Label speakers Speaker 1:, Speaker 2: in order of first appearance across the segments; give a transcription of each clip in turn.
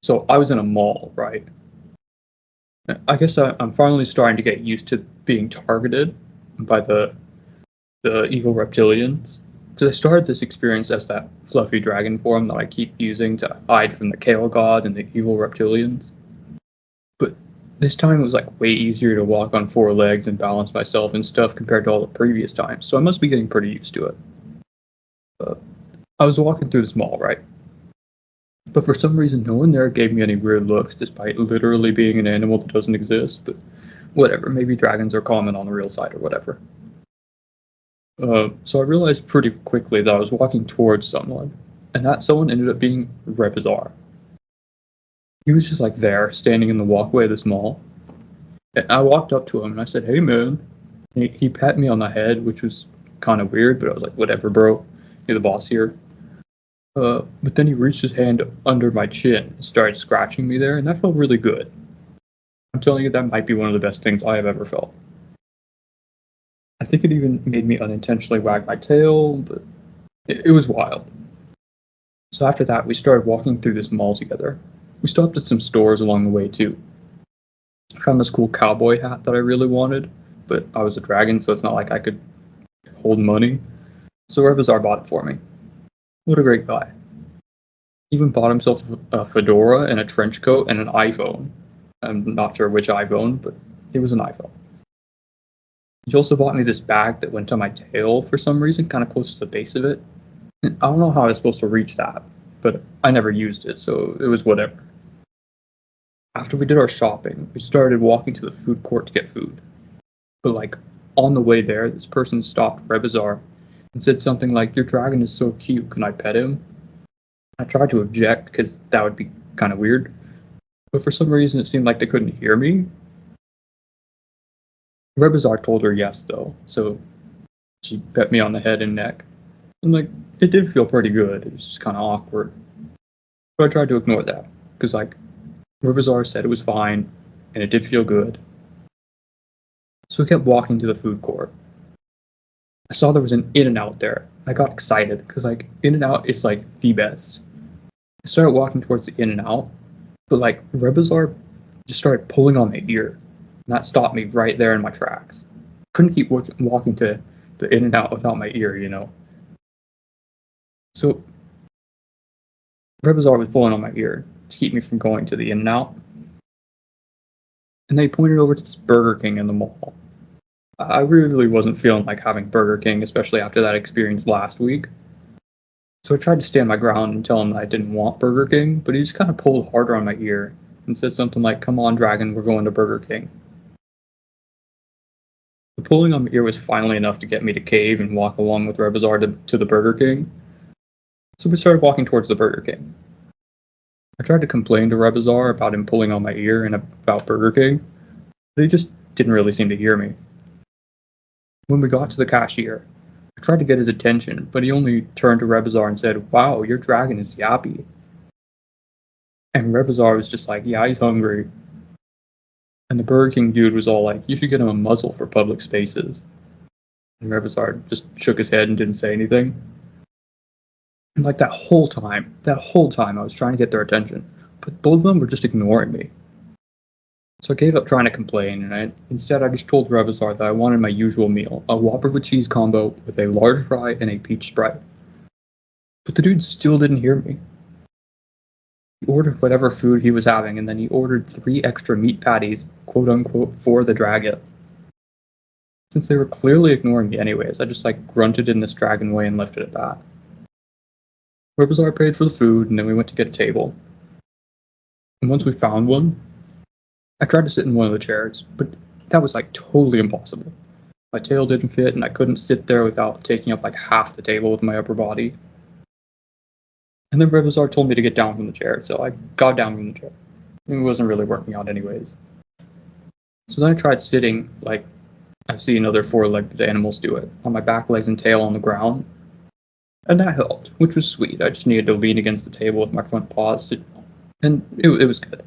Speaker 1: So I was in a mall, right? I guess I'm finally starting to get used to being targeted by the evil reptilians. Because I started this experience as that fluffy dragon form that I keep using to hide from the Kale God and the evil reptilians. But this time it was like way easier to walk on four legs and balance myself and stuff compared to all the previous times, so I must be getting pretty used to it. I was walking through this mall, right? But for some reason no one there gave me any weird looks despite literally being an animal that doesn't exist, but whatever, maybe dragons are common on the real side or whatever. So I realized pretty quickly that I was walking towards someone, and that someone ended up being Rebisar. He was just like there, standing in the walkway of this mall. And I walked up to him and I said, "Hey man." And he pat me on the head, which was kind of weird, but I was like, "Whatever, bro. You're the boss here." But then he reached his hand under my chin and started scratching me there, and that felt really good. I'm telling you, that might be one of the best things I have ever felt. I think it even made me unintentionally wag my tail, but it was wild. So after that, we started walking through this mall together. We stopped at some stores along the way too. I found this cool cowboy hat that I really wanted, but I was a dragon, so it's not like I could hold money. So Rebisar bought it for me. What a great guy. He even bought himself a fedora and a trench coat and an iPhone. I'm not sure which iPhone, but it was an iPhone. He also bought me this bag that went on my tail for some reason, kind of close to the base of it. And I don't know how I was supposed to reach that, but I never used it, so it was whatever. After we did our shopping, we started walking to the food court to get food. But like, on the way there, this person stopped Rebisar and said something like, "Your dragon is so cute, can I pet him?" I tried to object because that would be kind of weird, but for some reason it seemed like they couldn't hear me. Rebisar told her yes, though, so she pet me on the head and neck. And like, it did feel pretty good, it was just kind of awkward. But I tried to ignore that, because like, Rebisar said it was fine, and it did feel good. So we kept walking to the food court. I saw there was an In-N-Out there. I got excited, because like, In-N-Out is like the best. I started walking towards the In-N-Out, but like, Rebisar just started pulling on my ear. And that stopped me right there in my tracks. Couldn't keep walking to the In-N-Out without my ear, you know. So Rebisar was pulling on my ear to keep me from going to the In-N-Out. And they pointed over to this Burger King in the mall. I really wasn't feeling like having Burger King, especially after that experience last week. So I tried to stand my ground and tell him that I didn't want Burger King, but he just kind of pulled harder on my ear and said something like, "Come on, Dragon, we're going to Burger King." The pulling on my ear was finally enough to get me to cave and walk along with Rebisar to the Burger King. So we started walking towards the Burger King. I tried to complain to Rebisar about him pulling on my ear and about Burger King, but he just didn't really seem to hear me. When we got to the cashier, I tried to get his attention, but he only turned to Rebisar and said, "Wow, your dragon is yappy." And Rebisar was just like, "Yeah, he's hungry." And the Burger King dude was all like, "You should get him a muzzle for public spaces." And Rebisar just shook his head and didn't say anything. And like that whole time I was trying to get their attention, but both of them were just ignoring me. So I gave up trying to complain, and instead I just told Rebisar that I wanted my usual meal, a Whopper with cheese combo with a large fry and a peach Sprite. But the dude still didn't hear me. He ordered whatever food he was having, and then he ordered 3 extra meat patties, quote unquote, for the dragon. Since they were clearly ignoring me anyways, I just like grunted in this dragon way and left it at that. Rebisar paid for the food, and then we went to get a table. And once we found one, I tried to sit in one of the chairs, but that was like totally impossible. My tail didn't fit, and I couldn't sit there without taking up like half the table with my upper body. And then Rebisar told me to get down from the chair, so I got down from the chair. It wasn't really working out anyways. So then I tried sitting like I've seen other 4-legged animals do it, on my back legs and tail on the ground. And that helped, which was sweet. I just needed to lean against the table with my front paws, and it was good.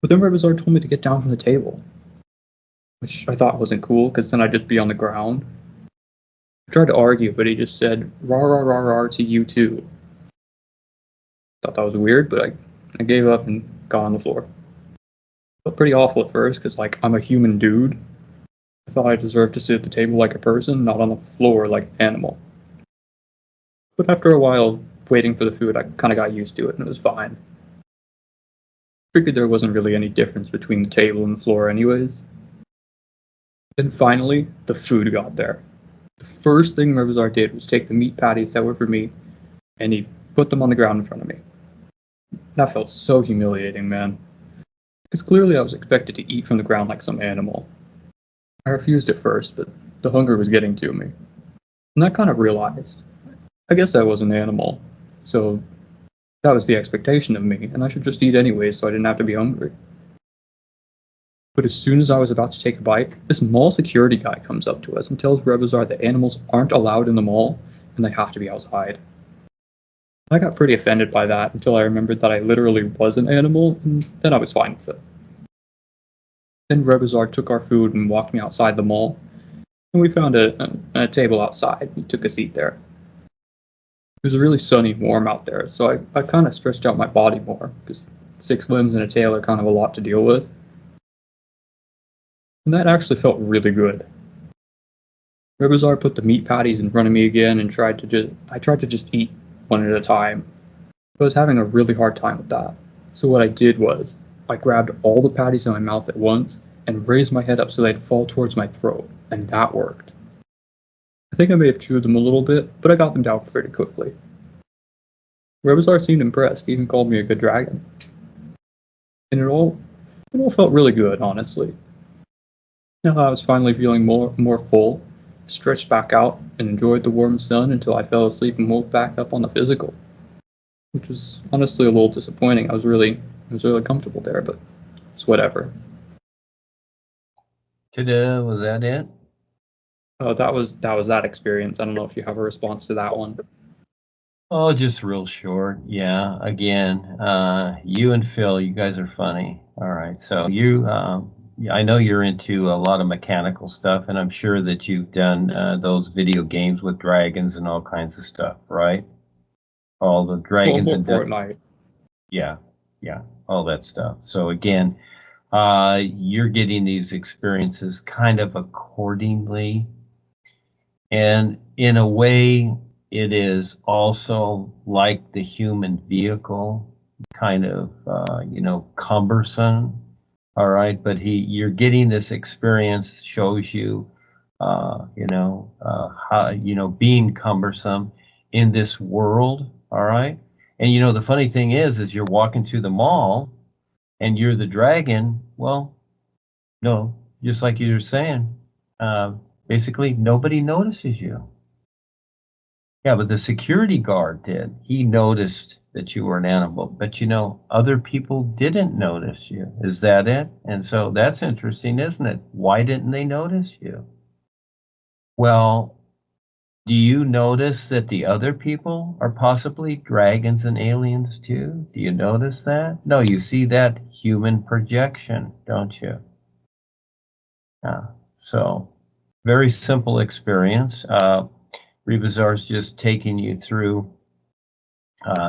Speaker 1: But then Rebisar told me to get down from the table, which I thought wasn't cool, because then I'd just be on the ground. I tried to argue, but he just said, "Rar, rar, rar, rar to you too." Thought that was weird, but I gave up and got on the floor. Felt pretty awful at first, because, like, I'm a human dude. I thought I deserved to sit at the table like a person, not on the floor like an animal. But after a while waiting for the food, I kind of got used to it, and it was fine. Figured there wasn't really any difference between the table and the floor anyways. Then finally, the food got there. The first thing Rebisar did was take the meat patties that were for me, and he put them on the ground in front of me. That felt so humiliating, man. Because clearly I was expected to eat from the ground like some animal. I refused at first, but the hunger was getting to me. And I kind of realized, I guess I was an animal, so that was the expectation of me, and I should just eat anyway so I didn't have to be hungry. But as soon as I was about to take a bite, this mall security guy comes up to us and tells Rebisar that animals aren't allowed in the mall, and they have to be outside. I got pretty offended by that until I remembered that I literally was an animal, and then I was fine with it. Then Rebisar took our food and walked me outside the mall, and we found a table outside. We took a seat there. It was really sunny and warm out there, so I kind of stretched out my body more, because 6 limbs and a tail are kind of a lot to deal with. And that actually felt really good. Rebisar put the meat patties in front of me again and tried to just eat one at a time. I was having a really hard time with that. So what I did was, I grabbed all the patties in my mouth at once and raised my head up so they'd fall towards my throat, and that worked. I think I may have chewed them a little bit, but I got them down pretty quickly. Rebisar seemed impressed, he even called me a good dragon. And it all felt really good, honestly. Now I was finally feeling more full, stretched back out, and enjoyed the warm sun until I fell asleep and woke back up on the physical. Which was honestly a little disappointing. I was really comfortable there, but it's whatever.
Speaker 2: Ta-da, was that it?
Speaker 1: That was that experience. I don't know if you have a response to that one.
Speaker 2: Oh, just real short. Yeah, again, you and Phil, you guys are funny. All right, so I know you're into a lot of mechanical stuff, and I'm sure that you've done those video games with dragons and all kinds of stuff, right? All the dragons
Speaker 1: More
Speaker 2: and
Speaker 1: Fortnite.
Speaker 2: yeah, all that stuff. So again, you're getting these experiences kind of accordingly. And in a way, it is also like the human vehicle, kind of, cumbersome. All right. But you're getting this experience, shows you, how, being cumbersome in this world. All right. And, the funny thing is you're walking through the mall and you're the dragon. Well, no, just like you were saying, basically nobody notices you. Yeah, but the security guard did. He noticed that you were an animal, but other people didn't notice you. Is that it? And so that's interesting, isn't it? Why didn't they notice you? Well, do you notice that the other people are possibly dragons and aliens too? Do you notice that? No, you see that human projection, don't you? Yeah. So very simple experience. Rebisar's just taking you through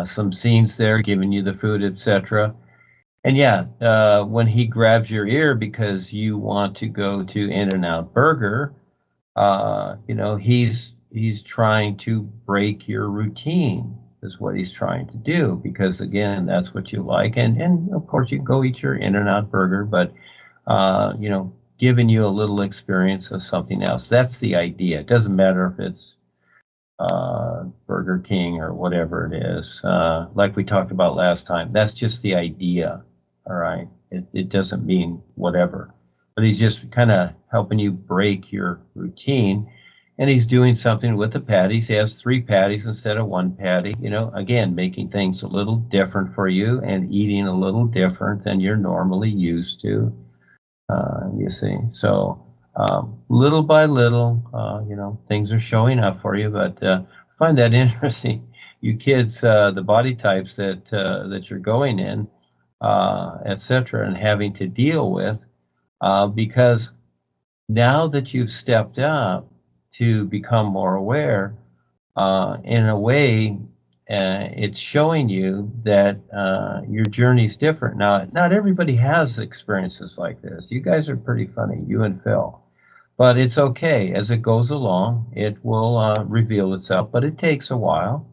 Speaker 2: some scenes there, giving you the food, etc. And yeah, when he grabs your ear because you want to go to In-N-Out Burger, he's trying to break your routine is what he's trying to do, because again, that's what you like. And of course you can go eat your In-N-Out Burger, but giving you a little experience of something else. That's the idea. It doesn't matter if it's Burger King or whatever it is. Like we talked about last time, that's just the idea. All right. It doesn't mean whatever, but he's just kind of helping you break your routine. And he's doing something with the patties. He has 3 patties instead of 1 patty, again, making things a little different for you and eating a little different than you're normally used to, you see. So little by little, things are showing up for you, but I find that interesting. You kids, the body types that you're going in, etc., and having to deal with, because now that you've stepped up to become more aware, in a way, it's showing you that your journey's different. Now, not everybody has experiences like this. You guys are pretty funny, you and Phil. But it's okay. As it goes along, it will reveal itself. But it takes a while.